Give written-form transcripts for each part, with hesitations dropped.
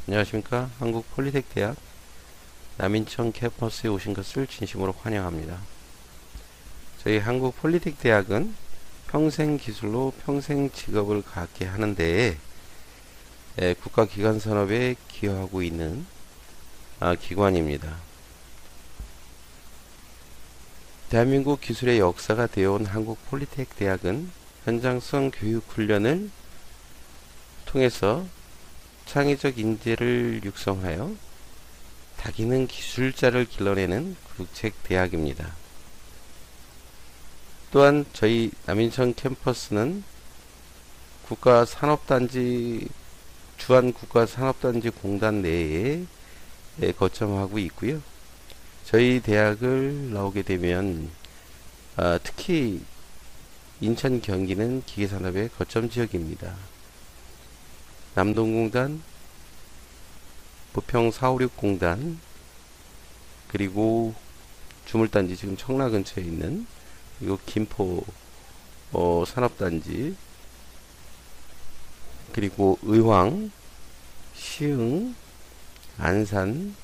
안녕하십니까. 한국폴리텍대학 남인천 캠퍼스에 오신 것을 진심으로 환영합니다. 저희 한국폴리텍대학은 평생기술로 평생 직업을 갖게 하는 데에 국가기관산업에 기여하고 있는 기관입니다. 대한민국 기술의 역사가 되어온 한국폴리텍대학은 현장성 교육훈련을 통해서 창의적 인재를 육성하여 다기능 기술자를 길러내는 국책대학입니다. 또한 저희 남인천 캠퍼스는 주한국가산업단지 공단 내에 거점하고 있고요. 저희 대학을 나오게 되면 특히 인천 경기는 기계산업의 거점 지역입니다. 남동공단, 부평 456공단, 그리고 주물단지 지금 청라 근처에 있는 그리고 김포 산업단지, 그리고 의왕, 시흥, 안산,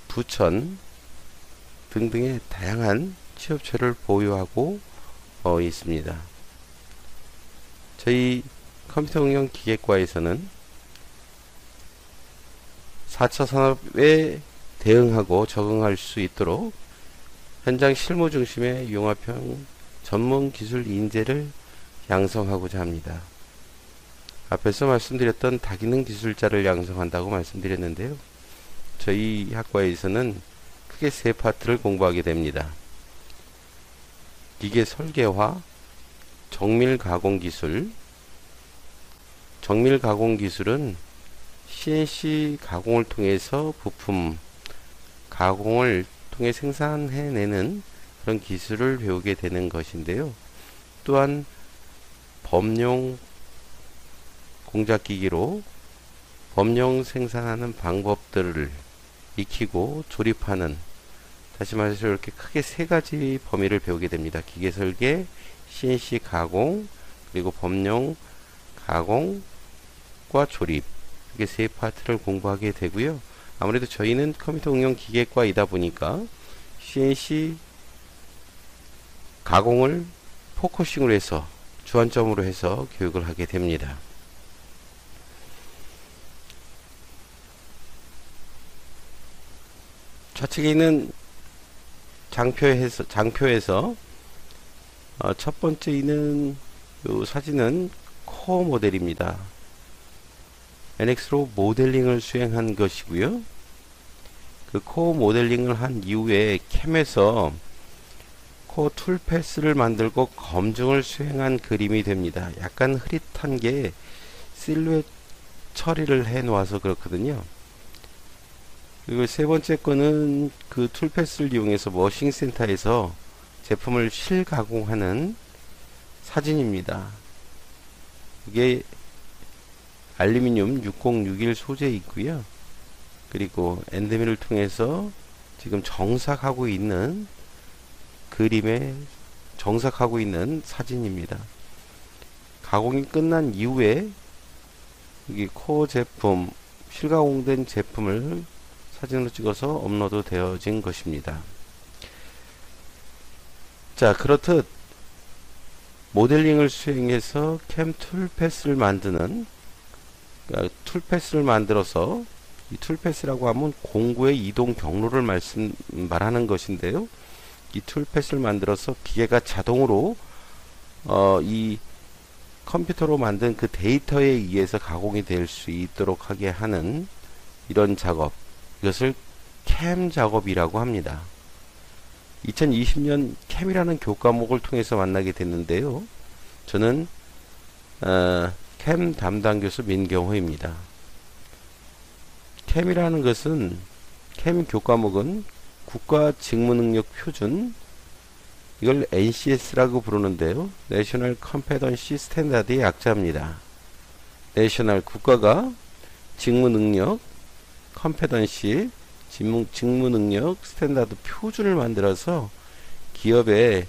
부천 등등의 다양한 취업처를 보유하고 있습니다. 저희 컴퓨터 응용 기계과에서는 4차 산업에 대응하고 적응할 수 있도록 현장 실무 중심의 융합형 전문 기술 인재를 양성하고자 합니다. 앞에서 말씀드렸던 다기능 기술자를 양성한다고 말씀드렸는데요. 저희 학과에서는 크게 세 파트를 공부하게 됩니다. 기계 설계화, 정밀 가공 기술. 정밀 가공 기술은 CNC 가공을 통해서 부품 가공을 통해 생산해내는 그런 기술을 배우게 되는 것인데요. 또한 범용 공작기기로 범용 생산하는 방법들을 익히고 조립하는, 다시 말해서 이렇게 크게 세 가지 범위를 배우게 됩니다. 기계 설계, CNC 가공, 그리고 범용 가공과 조립, 이게 세 파트를 공부하게 되고요. 아무래도 저희는 컴퓨터 응용 기계과이다 보니까 CNC 가공을 포커싱으로 해서 주안점으로 해서 교육을 하게 됩니다. 좌측에 있는 장표에서 첫 번째 있는 이 사진은 코어 모델입니다. NX로 모델링을 수행한 것이고요. 그 코어 모델링을 한 이후에 캠에서 코어 툴 패스를 만들고 검증을 수행한 그림이 됩니다. 약간 흐릿한 게 실루엣 처리를 해 놓아서 그렇거든요. 그리고 세 번째 거는 그 툴 패스를 이용해서 머신 센터에서 제품을 실가공하는 사진입니다. 이게 알루미늄 6061 소재 있고요. 그리고 엔드밀을 통해서 지금 정삭하고 있는 그림에 정삭하고 있는 사진입니다. 가공이 끝난 이후에 여기 코어 제품, 실가공된 제품을 사진으로 찍어서 업로드 되어진 것입니다. 자, 그렇듯 모델링을 수행해서 캠 툴패스를 만드는, 그러니까 툴패스를 만들어서, 이 툴패스라고 하면 공구의 이동 경로를 말하는 것인데요. 이 툴패스를 만들어서 기계가 자동으로 이 컴퓨터로 만든 그 데이터에 의해서 가공이 될 수 있도록 하게 하는 이런 작업, 이것을 캠 작업이라고 합니다. 2020년 캠이라는 교과목을 통해서 만나게 됐는데요. 저는 캠 담당 교수 민경호입니다. 캠이라는 것은, 캠 교과목은 국가직무능력 표준, 이걸 NCS라고 부르는데요. National Competency Standard의 약자입니다. 내셔널, 국가가 직무능력, 컴페던시, 직무능력 스탠다드 표준을 만들어서 기업에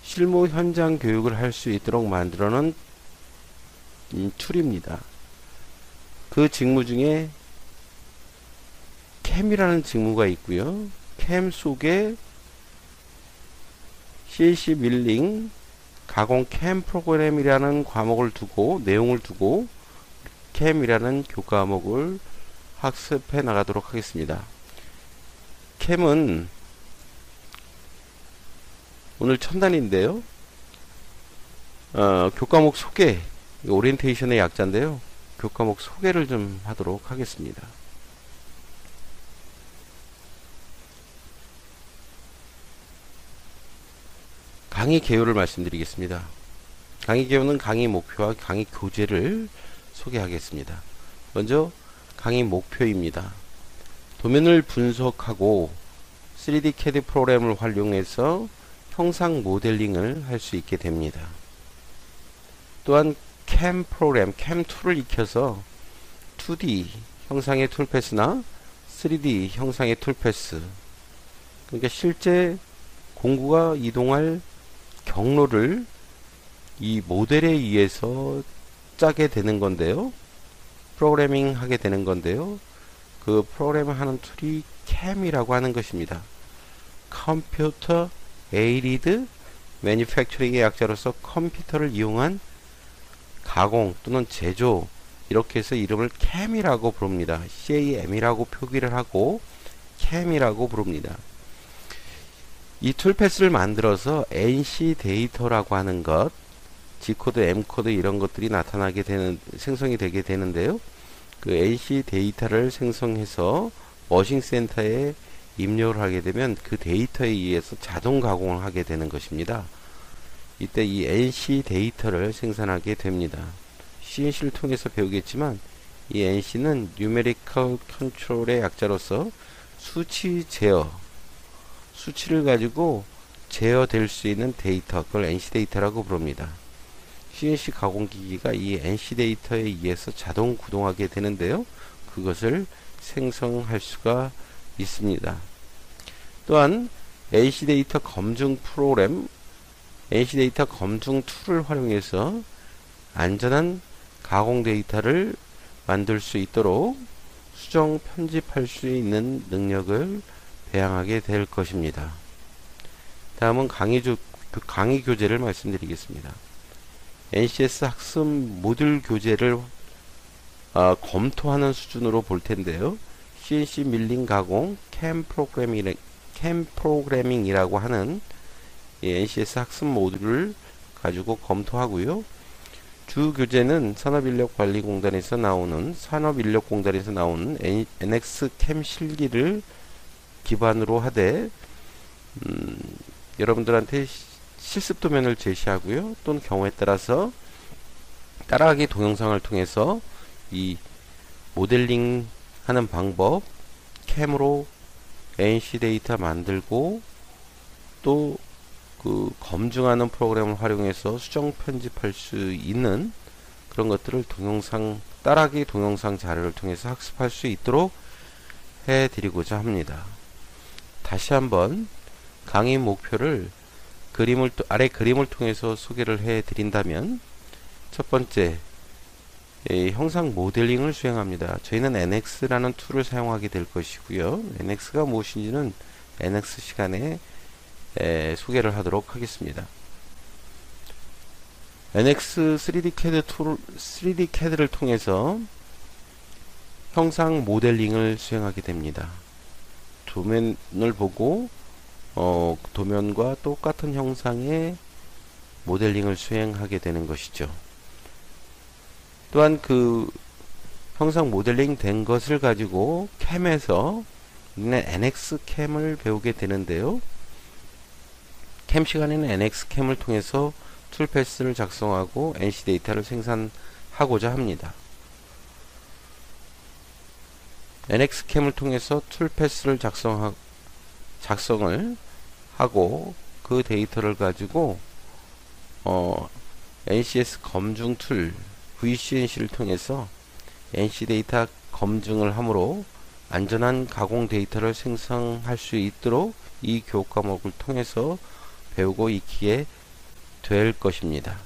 실무 현장 교육을 할 수 있도록 만들어 놓은 툴입니다. 그 직무 중에 캠이라는 직무가 있고요. 캠 속에 CNC 밀링 가공 캠 프로그램이라는 과목을 두고 내용을 두고 캠이라는 교과목을 학습해 나가도록 하겠습니다. 캠은 오늘 첨단인데요. 교과목 소개, 오리엔테이션의 약자인데요. 교과목 소개를 좀 하도록 하겠습니다. 강의 개요를 말씀드리겠습니다. 강의 개요는 강의 목표와 강의 교재를 소개하겠습니다. 먼저 강의 목표입니다. 도면을 분석하고 3D CAD 프로그램을 활용해서 형상 모델링을 할 수 있게 됩니다. 또한 캠 프로그램, 캠 툴을 익혀서 2D 형상의 툴패스나 3D 형상의 툴패스, 그러니까 실제 공구가 이동할 경로를 이 모델에 의해서 짜게 되는 건데요. 프로그래밍 하게 되는 건데요. 그 프로그램을 하는 툴이 캠이라고 하는 것입니다. 컴퓨터 에이디드 매니팩처링의 약자로서 컴퓨터를 이용한 가공 또는 제조, 이렇게 해서 이름을 캠이라고 부릅니다. CAM이라고 표기를 하고 캠이라고 부릅니다. 이 툴패스를 만들어서 NC 데이터라고 하는 것, G코드, M코드 이런 것들이 나타나게 되는, 생성이 되게 되는데요. 그 NC 데이터를 생성해서 머신 센터에 입력을 하게 되면 그 데이터에 의해서 자동 가공을 하게 되는 것입니다. 이때 이 NC 데이터를 생산하게 됩니다. CNC를 통해서 배우겠지만 이 NC는 Numerical Control의 약자로서 수치 제어, 수치를 가지고 제어될 수 있는 데이터, 그걸 NC 데이터라고 부릅니다. CNC 가공기기가 이 NC 데이터에 의해서 자동 구동하게 되는데요. 그것을 생성할 수가 있습니다. 또한 NC 데이터 검증 프로그램, NC 데이터 검증 툴을 활용해서 안전한 가공 데이터를 만들 수 있도록 수정 편집할 수 있는 능력을 배양하게 될 것입니다. 다음은 강의 교재를 말씀드리겠습니다. NCS 학습 모듈 교재를 검토하는 수준으로 볼 텐데요. CNC 밀링 가공 캠 프로그래밍이라고 하는 NCS 학습 모듈을 가지고 검토하고요. 주 교재는 산업인력관리공단에서 나오는 NX 캠 실기를 기반으로 하되 여러분들한테 실습 도면을 제시하고요. 또는 경우에 따라서 따라하기 동영상을 통해서 이 모델링 하는 방법, 캠으로 NC 데이터 만들고 또 그 검증하는 프로그램을 활용해서 수정 편집할 수 있는 그런 것들을 동영상, 따라하기 동영상 자료를 통해서 학습할 수 있도록 해드리고자 합니다. 다시 한번 강의 목표를 아래 그림을 통해서 소개를 해 드린다면, 첫 번째, 형상 모델링을 수행합니다. 저희는 NX라는 툴을 사용하게 될 것이고요. NX가 무엇인지는 NX 시간에 소개를 하도록 하겠습니다. NX 3D CAD를 통해서 형상 모델링을 수행하게 됩니다. 도면을 보고 도면과 똑같은 형상의 모델링을 수행하게 되는 것이죠. 또한 그 형상 모델링 된 것을 가지고 캠에서 NX 캠을 배우게 되는데요. 캠 시간에는 NX 캠을 통해서 툴패스를 작성하고 NC 데이터를 생산하고자 합니다. NX 캠을 통해서 툴패스를 작성을 하고 그 데이터를 가지고 NCS 검증 툴 VCNC를 통해서 NC 데이터 검증을 함으로 안전한 가공 데이터를 생성할 수 있도록 이 교과목을 통해서 배우고 익히게 될 것입니다.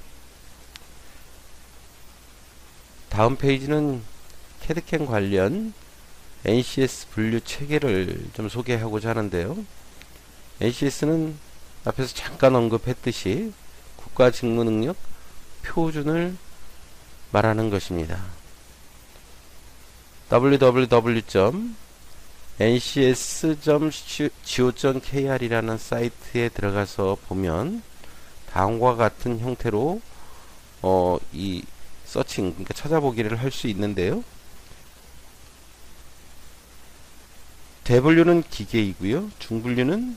다음 페이지는 캐드캠 관련 NCS 분류 체계를 좀 소개하고자 하는데요. NCS는 앞에서 잠깐 언급했듯이 국가 직무 능력 표준을 말하는 것입니다. www.ncs.go.kr 이라는 사이트에 들어가서 보면 다음과 같은 형태로 이 서칭, 그러니까 찾아보기를 할 수 있는데요. 대분류는 기계이고요. 중분류는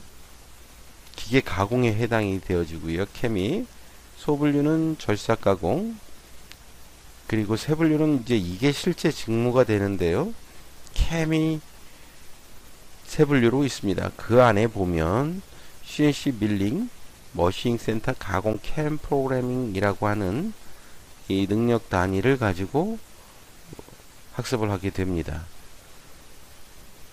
기계 가공에 해당이 되어지고요. 캠이 소분류는 절삭 가공, 그리고 세분류는 이제 이게 실제 직무가 되는데요. 캠이 세분류로 있습니다. 그 안에 보면 CNC 밀링, 머싱 센터 가공 캠 프로그래밍이라고 하는 이 능력 단위를 가지고 학습을 하게 됩니다.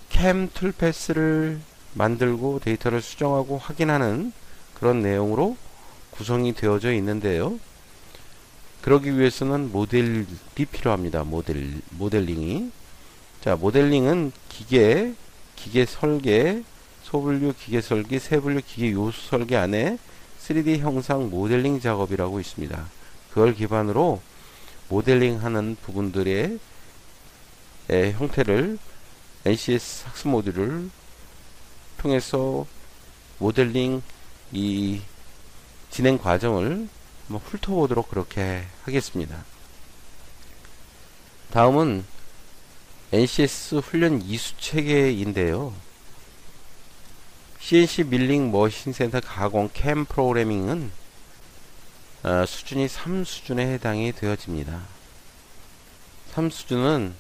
캠 툴패스를 만들고 데이터를 수정하고 확인하는 그런 내용으로 구성이 되어져 있는데요. 그러기 위해서는 모델이 필요합니다. 모델링이. 자, 모델링은 기계 설계, 소분류 기계 설계, 세분류 기계 요소 설계 안에 3D 형상 모델링 작업이라고 있습니다. 그걸 기반으로 모델링 하는 부분들의 형태를 NCS 학습 모듈을 통해서 모델링 이 진행 과정을 한번 훑어보도록 그렇게 하겠습니다. 다음은 NCS 훈련 이수 체계인데요. CNC 밀링 머신 센터 가공 캠 프로그래밍은 수준이 3수준에 해당이 되어집니다. 3수준은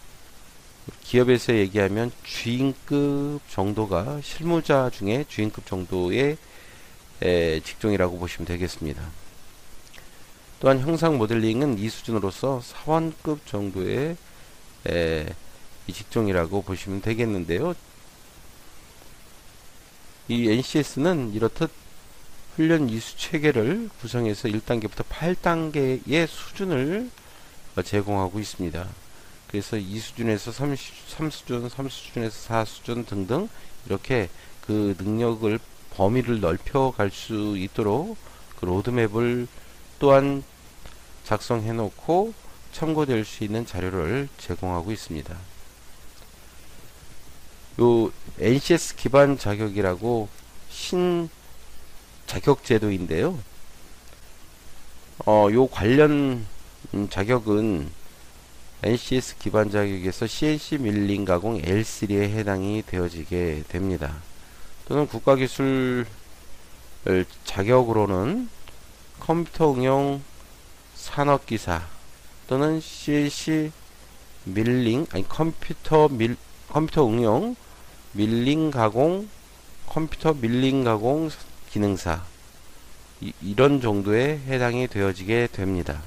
기업에서 얘기하면 주인급 정도가 실무자 중에 주인급 정도의 직종이라고 보시면 되겠습니다. 또한 형상 모델링은 이 수준으로서 사원급 정도의 이 직종이라고 보시면 되겠는데요. 이 NCS는 이렇듯 훈련 이수 체계를 구성해서 1단계부터 8단계의 수준을 제공하고 있습니다. 그래서 2수준에서 3수준, 3수준에서 4수준 등등 이렇게 그 능력을 범위를 넓혀 갈 수 있도록 그 로드맵을 또한 작성해 놓고 참고될 수 있는 자료를 제공하고 있습니다. 요 NCS 기반 자격이라고 신 자격 제도인데요. 요 관련 자격은 NCS 기반 자격에서 CNC 밀링 가공 L3에 해당이 되어지게 됩니다. 또는 국가기술 자격으로는 컴퓨터 응용 산업기사 또는 CNC 밀링 컴퓨터 응용 밀링 가공 컴퓨터 밀링 가공 기능사 이런 정도에 해당이 되어지게 됩니다.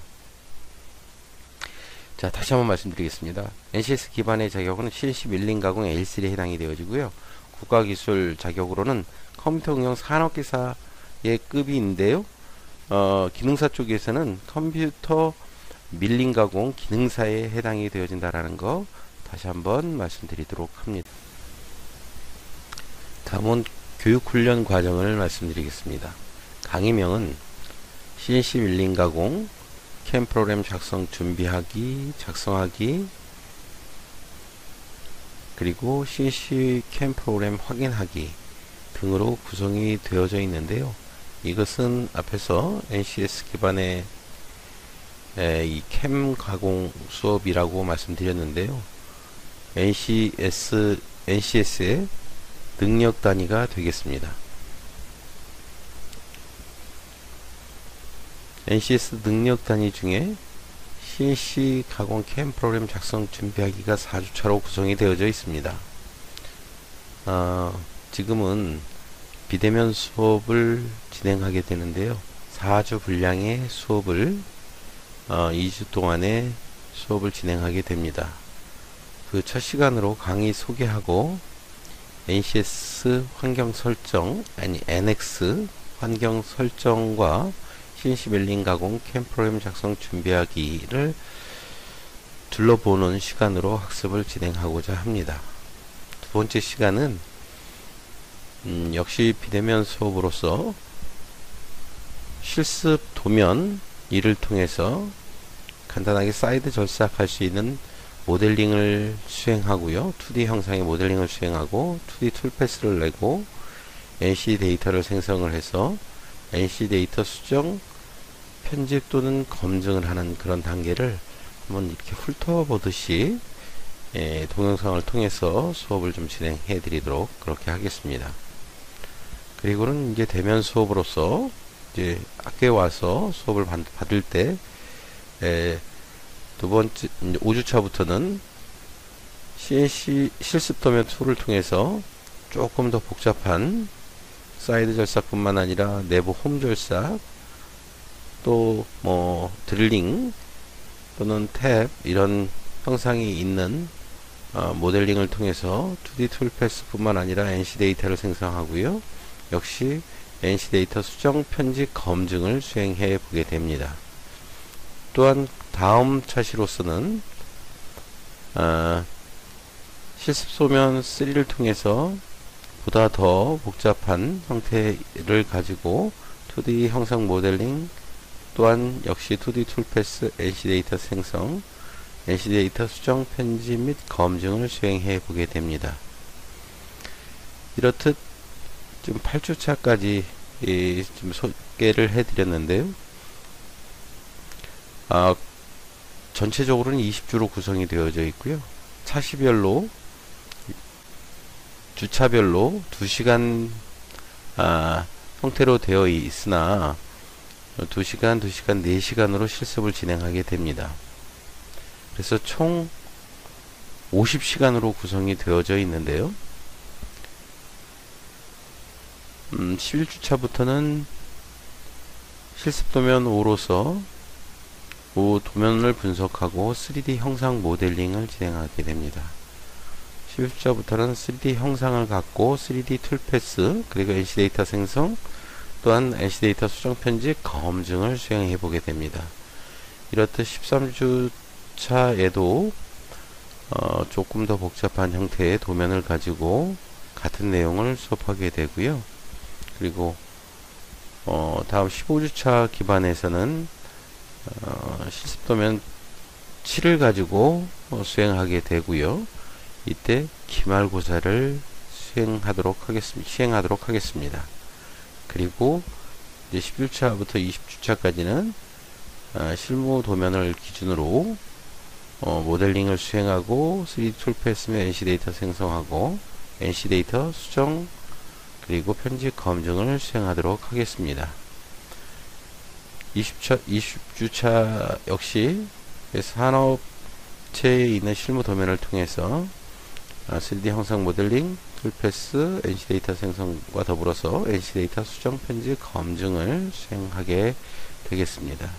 자, 다시 한번 말씀드리겠습니다. NCS 기반의 자격은 CNC 밀링 가공 L3에 해당이 되어지고요. 국가기술 자격으로는 컴퓨터 응용 산업기사의 급인데요. 기능사 쪽에서는 컴퓨터 밀링 가공 기능사에 해당이 되어진다라는 거 다시 한번 말씀드리도록 합니다. 다음은 교육훈련 과정을 말씀드리겠습니다. 강의명은 CNC 밀링 가공 캠 프로그램 작성 준비하기, 작성하기, 그리고 CNC 캠 프로그램 확인하기 등으로 구성이 되어져 있는데요. 이것은 앞에서 NCS 기반의 이 캠 가공 수업이라고 말씀드렸는데요. NCS의 능력 단위가 되겠습니다. NCS 능력 단위 중에 CNC 가공 캠 프로그램 작성 준비하기가 4주차로 구성이 되어져 있습니다. 지금은 비대면 수업을 진행하게 되는데요. 4주 분량의 수업을 2주 동안의 수업을 진행하게 됩니다. 그 첫 시간으로 강의 소개하고 NCS 환경 설정, NX 환경 설정과 CNC 밀링 가공 캠 프로그램 작성 준비하기를 둘러보는 시간으로 학습을 진행하고자 합니다. 두 번째 시간은 역시 비대면 수업으로서 실습 도면 2를 통해서 간단하게 사이드 절삭할 수 있는 모델링을 수행하고요. 2D 형상의 모델링을 수행하고 2D 툴패스를 내고 NC 데이터를 생성을 해서 NC 데이터 수정, 편집 또는 검증을 하는 그런 단계를 한번 이렇게 훑어보듯이 동영상을 통해서 수업을 좀 진행해 드리도록 그렇게 하겠습니다. 그리고는 이제 대면 수업으로서 이제 학교에 와서 수업을 받을 때 두 번째 5주차부터는 CNC 실습 도면 툴을 통해서 조금 더 복잡한 사이드 절삭뿐만 아니라 내부 홈 절삭, 또 뭐 드릴링 또는 탭 이런 형상이 있는 모델링을 통해서 2D 툴패스 뿐만 아니라 NC 데이터를 생성하고요. 역시 NC 데이터 수정, 편집, 검증을 수행해 보게 됩니다. 또한 다음 차시로서는 실습 소면 3를 통해서 보다 더 복잡한 형태를 가지고 2D 형상 모델링, 또한 역시 2D 툴패스, NC 데이터 생성, NC 데이터 수정, 편집 및 검증을 수행해 보게 됩니다. 이렇듯 지금 8주차까지 좀 소개를 해 드렸는데요. 전체적으로는 20주로 구성이 되어져 있고요. 차시별로 주차별로 2시간 형태로 되어 있으나 2시간, 2시간, 4시간으로 실습을 진행하게 됩니다. 그래서 총 50시간으로 구성이 되어져 있는데요. 11주차부터는 실습 도면 5로서 도면을 분석하고 3D 형상 모델링을 진행하게 됩니다. 11주차부터는 3D 형상을 갖고 3D 툴패스 그리고 NC 데이터 생성 또한 NC 데이터 수정 편집 검증을 수행해 보게 됩니다. 이렇듯 13주차에도 조금 더 복잡한 형태의 도면을 가지고 같은 내용을 수업하게 되고요. 그리고 다음 15주차 기반에서는 실습 도면 7을 가지고 수행하게 되고요. 이때 기말고사를 시행하도록 하겠습니다. 그리고 이제 11주차부터 20주차까지는 실무 도면을 기준으로 모델링을 수행하고 3D 툴패스 및 NC 데이터 생성하고 NC 데이터 수정 그리고 편집 검증을 수행하도록 하겠습니다. 20주차 역시 산업체에 있는 실무 도면을 통해서 3D 형상 모델링, 툴패스, NC 데이터 생성과 더불어서 NC 데이터 수정, 편집, 검증을 수행하게 되겠습니다.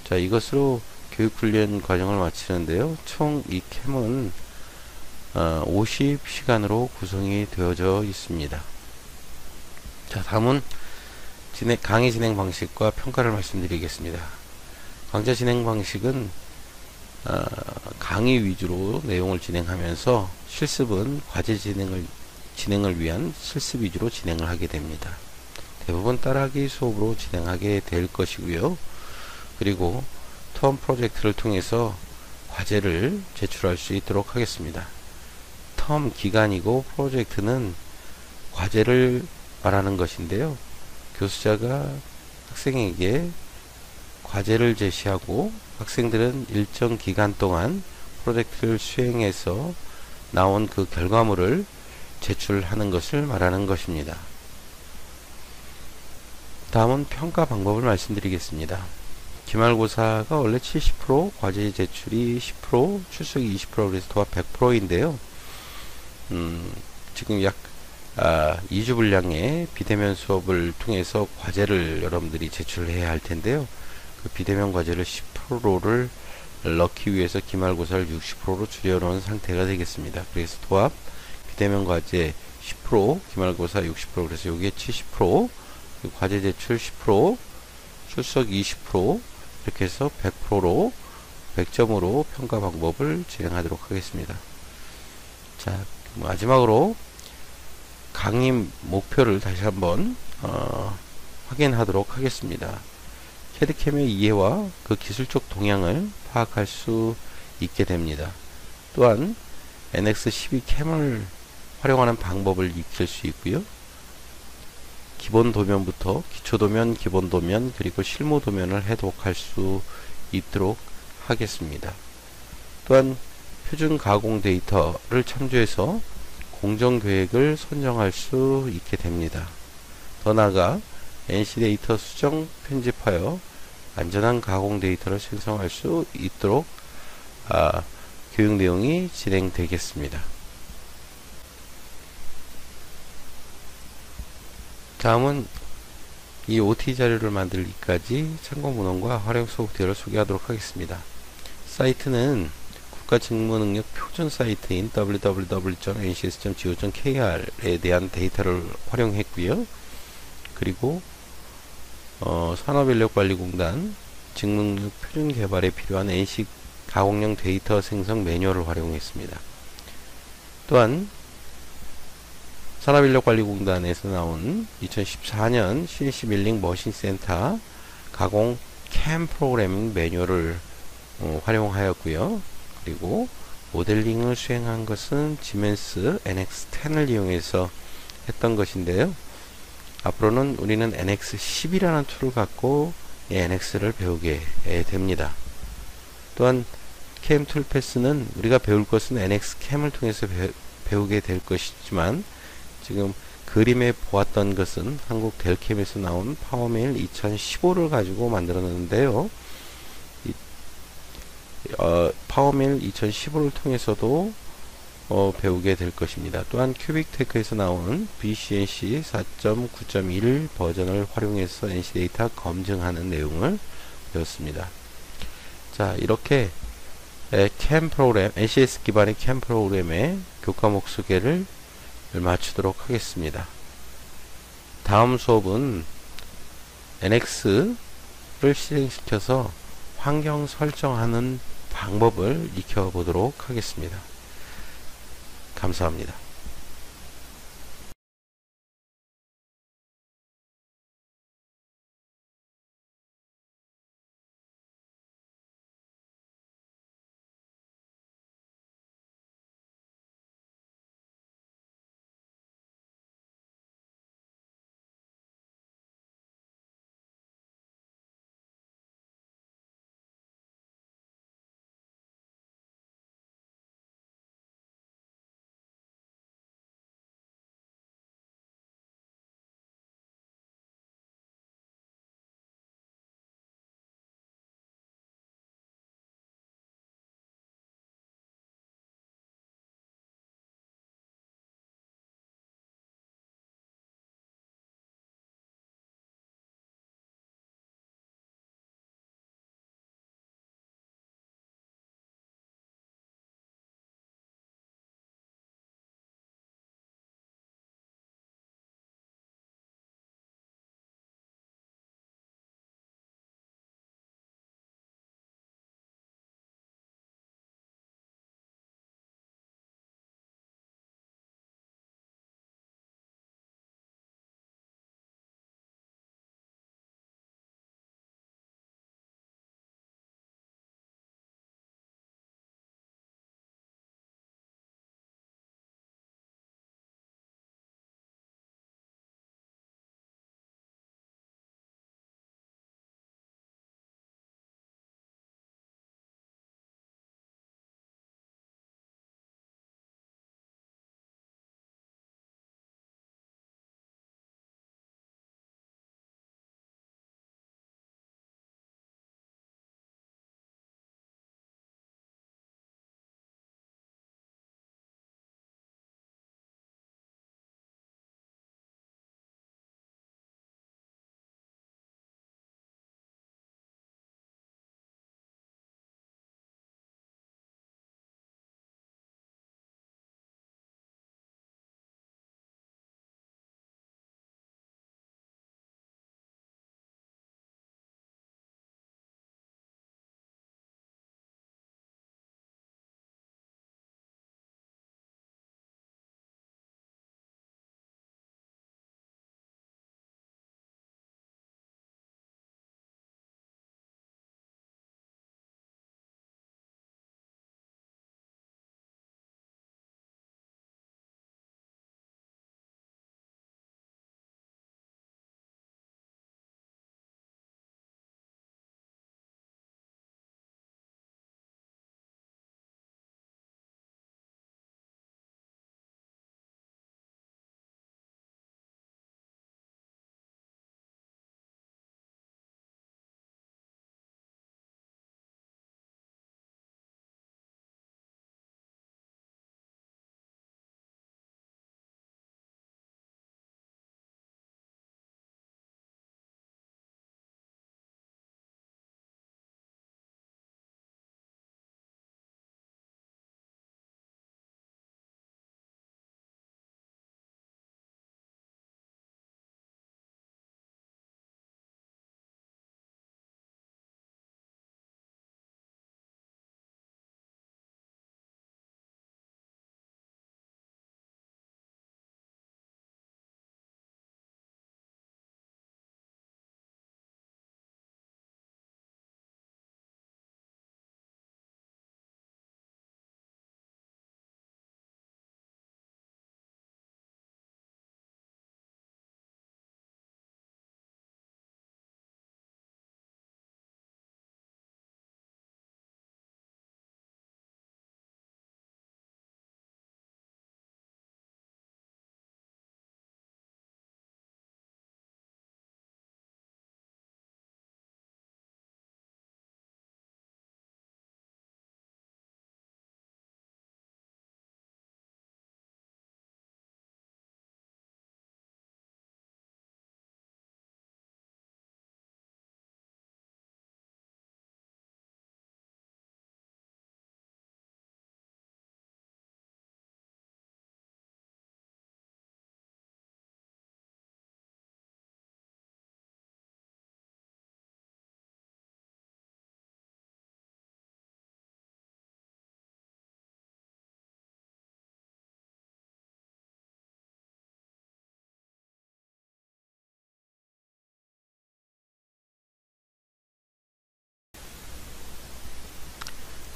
자, 이것으로 교육훈련 과정을 마치는데요. 총 이 캠은 50시간으로 구성이 되어져 있습니다. 자, 다음은 강의 진행 방식과 평가를 말씀드리겠습니다. 강좌 진행 방식은 강의 위주로 내용을 진행하면서 실습은 과제 진행을 위한 실습 위주로 진행을 하게 됩니다. 대부분 따라하기 수업으로 진행하게 될 것이고요. 그리고 텀 프로젝트를 통해서 과제를 제출할 수 있도록 하겠습니다. 텀 기간이고 프로젝트는 과제를 말하는 것인데요. 교수자가 학생에게 과제를 제시하고 학생들은 일정 기간 동안 프로젝트를 수행해서 나온 그 결과물을 제출하는 것을 말하는 것입니다. 다음은 평가 방법을 말씀드리겠습니다. 기말고사가 원래 70%, 과제 제출이 10%, 출석이 20% 그래서 도합 100%인데요. 지금 약 2주 분량의 비대면 수업을 통해서 과제를 여러분들이 제출해야 할 텐데요. 그 비대면 과제를 10%를 넣기 위해서 기말고사를 60%로 줄여놓은 상태가 되겠습니다. 그래서 도합 비대면 과제 10%, 기말고사 60%, 그래서 여기에 70%, 과제 제출 10%, 출석 20% 이렇게 해서 100%로 100점으로 평가 방법을 진행하도록 하겠습니다. 자, 마지막으로 강의 목표를 다시 한번 확인하도록 하겠습니다. 캐드캠의 이해와 그 기술적 동향을 파악할 수 있게 됩니다. 또한 NX12 캠을 활용하는 방법을 익힐 수 있고요. 기본 도면부터 기초 도면, 기본 도면, 그리고 실무 도면을 해독할 수 있도록 하겠습니다. 또한 표준 가공 데이터를 참조해서 공정 계획을 선정할 수 있게 됩니다. 더 나아가 NC 데이터 수정 편집하여 안전한 가공 데이터를 생성할 수 있도록 교육 내용이 진행되겠습니다. 다음은 이 OT 자료를 만들기까지 참고 문헌과 활용 소프트웨어를 소개하도록 하겠습니다. 사이트는 국가직무능력 표준 사이트인 www.ncs.go.kr에 대한 데이터를 활용했고요. 그리고 산업인력관리공단 직무능력 표준 개발에 필요한 NC 가공용 데이터 생성 매뉴얼을 활용했습니다. 또한 산업인력관리공단에서 나온 2014년 CNC 밀링 머신센터 가공 캠 프로그래밍 매뉴얼을 활용하였고요. 그리고 모델링을 수행한 것은 지멘스 NX10을 이용해서 했던 것인데요. 앞으로는 우리는 NX10이라는 툴을 갖고 NX를 배우게 됩니다. 또한 캠 툴 패스는 우리가 배울 것은 NX 캠을 통해서 배우게 될 것이지만 지금 그림에 보았던 것은 한국 델캠에서 나온 파워메일 2015를 가지고 만들었는데요. 파워메일 2015를 통해서도 배우게 될 것입니다. 또한 큐빅테크에서 나온 BCNC 4.9.1 버전을 활용해서 NC 데이터 검증하는 내용을 배웠습니다. 자, 이렇게 캠 프로그램, NCS 기반의 캠 프로그램의 교과목 소개를 마치도록 하겠습니다. 다음 수업은 NX를 실행시켜서 환경 설정하는 방법을 익혀보도록 하겠습니다. 감사합니다.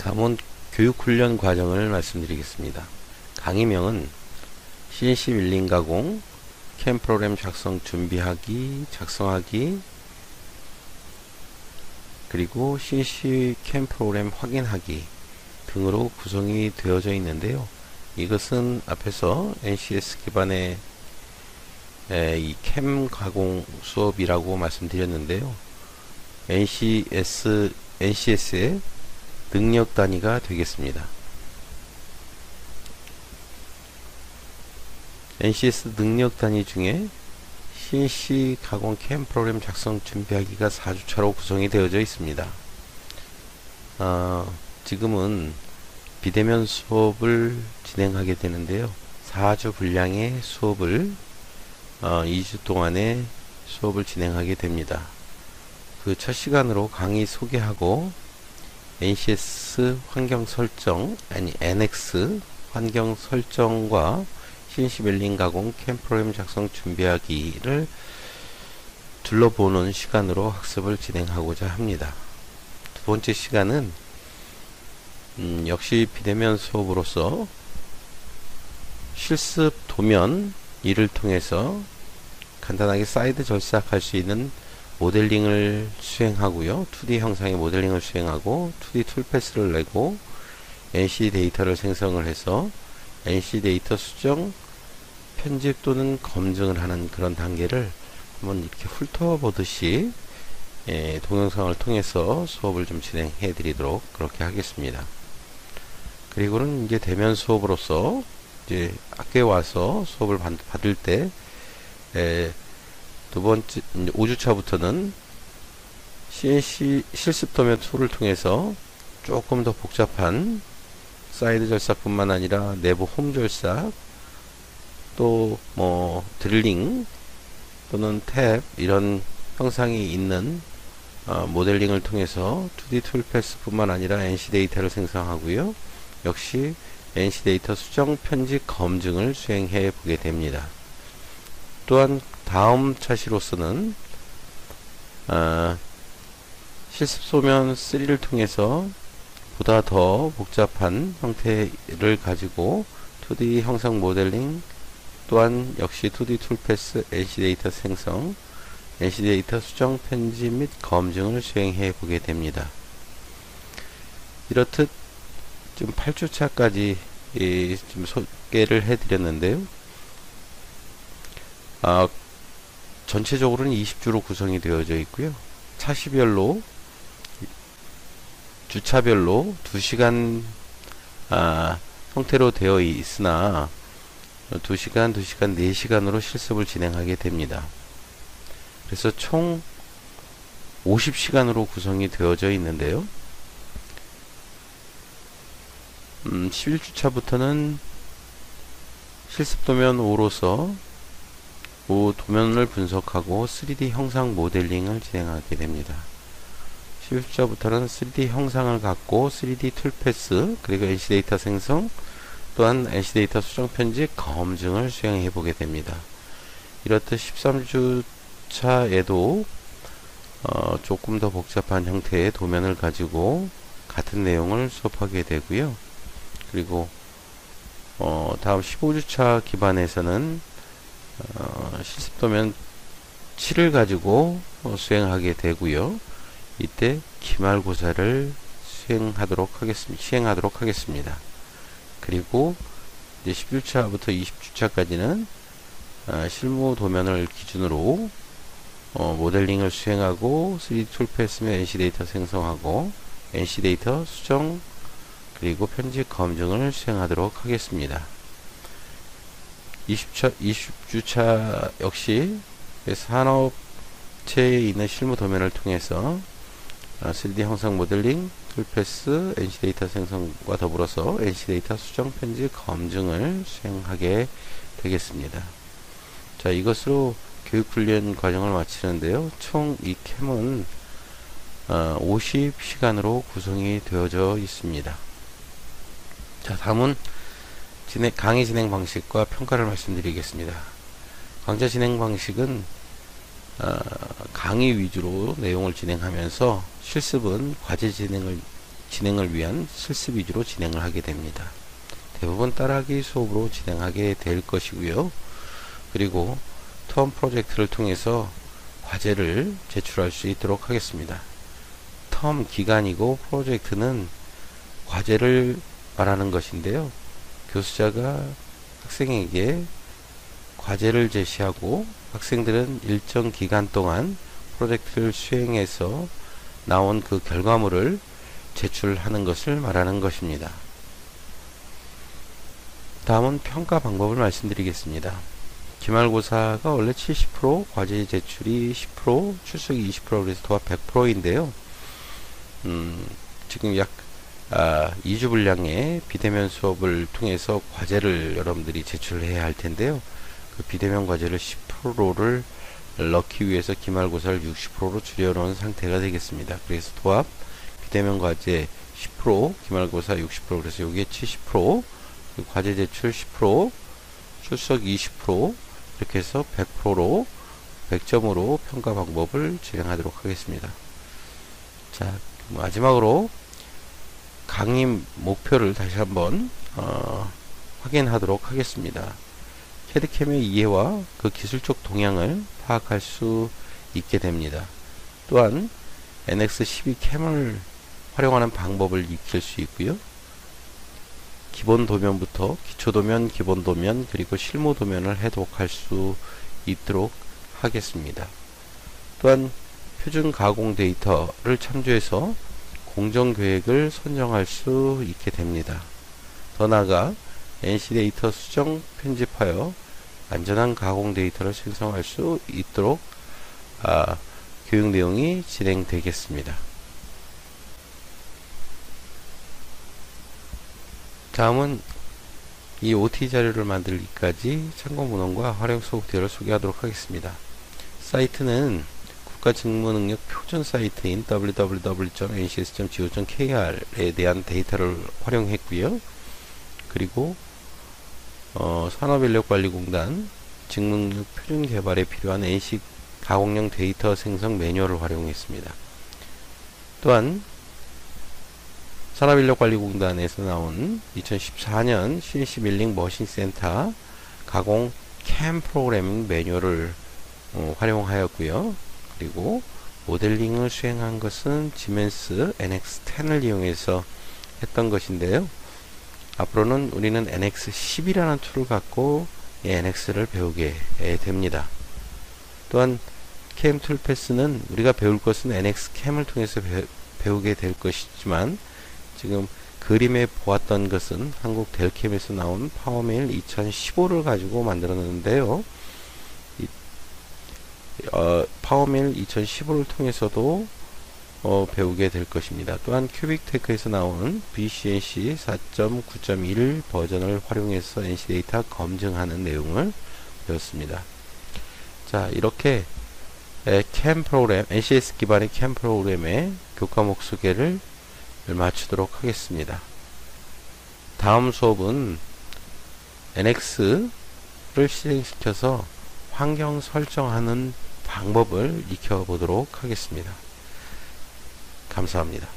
다음은 교육훈련 과정을 말씀드리겠습니다. 강의명은 CNC 밀링 가공, CAM 프로그램 작성 준비하기, 작성하기, 그리고 CNC CAM 프로그램 확인하기 등으로 구성이 되어져 있는데요. 이것은 앞에서 NCS 기반의 이 CAM 가공 수업이라고 말씀드렸는데요. NCS의 능력 단위가 되겠습니다. NCS 능력 단위 중에 CNC 가공 CAM 프로그램 작성 준비하기가 4주차로 구성이 되어져 있습니다. 지금은 비대면 수업을 진행하게 되는데요. 4주 분량의 수업을 2주 동안의 수업을 진행하게 됩니다. 그 첫 시간으로 강의 소개하고 NCS 환경 설정, 아니 NX 환경 설정과 CNC 밀링 가공 CAM 프로그램 작성 준비하기를 둘러보는 시간으로 학습을 진행하고자 합니다. 두 번째 시간은 역시 비대면 수업으로서 실습 도면 이를 통해서 간단하게 사이드 절삭할 수 있는 모델링을 수행하고요. 2D 형상의 모델링을 수행하고 2D 툴패스를 내고 NC 데이터를 생성을 해서 NC 데이터 수정, 편집 또는 검증을 하는 그런 단계를 한번 이렇게 훑어보듯이 동영상을 통해서 수업을 좀 진행해 드리도록 그렇게 하겠습니다. 그리고는 이제 대면 수업으로서 이제 학교에 와서 수업을 받을 때 두 번째 5주차부터는 CNC 실습 도면 툴을 통해서 조금 더 복잡한 사이드 절삭뿐만 아니라 내부 홈 절삭, 또 뭐 드릴링 또는 탭 이런 형상이 있는 모델링을 통해서 2D 툴패스 뿐만 아니라 NC 데이터를 생성하고요. 역시 NC 데이터 수정, 편집, 검증을 수행해 보게 됩니다. 또한 다음 차시로서는 실습 소면 3를 통해서 보다 더 복잡한 형태를 가지고 2D 형상 모델링, 또한 역시 2D 툴패스, NC 데이터 생성, NC 데이터 수정, 편집 및 검증을 수행해 보게 됩니다. 이렇듯 지금 8주차까지 좀 소개를 해 드렸는데요. 전체적으로는 20주로 구성이 되어져 있고요. 차시별로, 주차별로 2시간 형태로 되어 있으나 2시간, 2시간, 4시간으로 실습을 진행하게 됩니다. 그래서 총 50시간으로 구성이 되어져 있는데요. 11주차부터는 실습 도면 5로서 도면을 분석하고 3D 형상 모델링을 진행하게 됩니다. 11주차부터는 3D 형상을 갖고 3D 툴패스, 그리고 NC 데이터 생성, 또한 NC 데이터 수정, 편집, 검증을 수행해 보게 됩니다. 이렇듯 13주차에도 조금 더 복잡한 형태의 도면을 가지고 같은 내용을 수업하게 되고요. 그리고 다음 15주차 기반에서는 실습 도면 7을 가지고 수행하게 되고요. 이때 기말고사를 시행하도록 하겠습니다. 그리고 이제 11주차부터 20주차까지는 실무 도면을 기준으로 모델링을 수행하고 3D 툴패스 및 NC 데이터 생성하고 NC 데이터 수정, 그리고 편집 검증을 수행하도록 하겠습니다. 20주차 역시 산업체에 있는 실무 도면을 통해서 3D 형상 모델링, 툴패스, NC 데이터 생성과 더불어서 NC 데이터 수정, 편집, 검증을 수행하게 되겠습니다. 자, 이것으로 교육훈련 과정을 마치는데요. 총 이 캠은 50시간으로 구성이 되어져 있습니다. 자, 다음은 강의 진행 방식과 평가를 말씀드리겠습니다. 강좌 진행 방식은 강의 위주로 내용을 진행하면서 실습은 과제 진행을 진행을 위한 실습 위주로 진행을 하게 됩니다. 대부분 따라하기 수업으로 진행하게 될 것이고요. 그리고 텀 프로젝트를 통해서 과제를 제출할 수 있도록 하겠습니다. 텀 기간이고 프로젝트는 과제를 말하는 것인데요. 교수자가 학생에게 과제를 제시하고 학생들은 일정 기간 동안 프로젝트를 수행해서 나온 그 결과물을 제출하는 것을 말하는 것입니다. 다음은 평가 방법을 말씀드리겠습니다. 기말고사가 원래 70%, 과제 제출이 10%, 출석이 20% 그래서 도합 100%인데요. 지금 약 2주 분량의 비대면 수업을 통해서 과제를 여러분들이 제출해야 할 텐데요. 그 비대면 과제를 10%를 넣기 위해서 기말고사를 60%로 줄여놓은 상태가 되겠습니다. 그래서 도합 비대면 과제 10%, 기말고사 60%, 그래서 여기에 70%, 과제 제출 10%, 출석 20%, 이렇게 해서 100%로 100점으로 평가 방법을 진행하도록 하겠습니다. 자, 마지막으로 강의 목표를 다시 한번 확인하도록 하겠습니다. 캐드캠의 이해와 그 기술적 동향을 파악할 수 있게 됩니다. 또한 NX12 캠을 활용하는 방법을 익힐 수 있고요. 기본 도면부터 기초 도면, 기본 도면, 그리고 실무 도면을 해독할 수 있도록 하겠습니다. 또한 표준 가공 데이터를 참조해서 공정 계획을 선정할 수 있게 됩니다. 더 나아가 NC 데이터 수정, 편집하여 안전한 가공 데이터를 생성할 수 있도록 교육 내용이 진행되겠습니다. 다음은 이 OT 자료를 만들기까지 참고 문헌과 활용 소프트웨어를 소개하도록 하겠습니다. 사이트는 국가직무능력 표준 사이트인 www.ncs.go.kr에 대한 데이터를 활용했고요. 그리고 산업인력관리공단 직무능력 표준 개발에 필요한 NC 가공용 데이터 생성 매뉴얼을 활용했습니다. 또한 산업인력관리공단에서 나온 2014년 CNC 밀링 머신센터 가공 캠 프로그래밍 매뉴얼을 활용하였고요. 그리고 모델링을 수행한 것은 지멘스 NX10을 이용해서 했던 것인데요. 앞으로는 우리는 NX10이라는 툴을 갖고 NX를 배우게 됩니다. 또한 캠 툴 패스는 우리가 배울 것은 NX 캠을 통해서 배우게 될 것이지만 지금 그림에 보았던 것은 한국 델캠에서 나온 파워메일 2015를 가지고 만들었는데요. 파워메일 2015를 통해서도 배우게 될 것입니다. 또한 큐빅테크에서 나온 BCNC 4.9.1 버전을 활용해서 NC 데이터 검증하는 내용을 배웠습니다. 자, 이렇게 캠 프로그램, NCS 기반의 캠 프로그램의 교과목 소개를 마치도록 하겠습니다. 다음 수업은 NX를 실행시켜서 환경 설정하는 방법을 익혀보도록 하겠습니다. 감사합니다.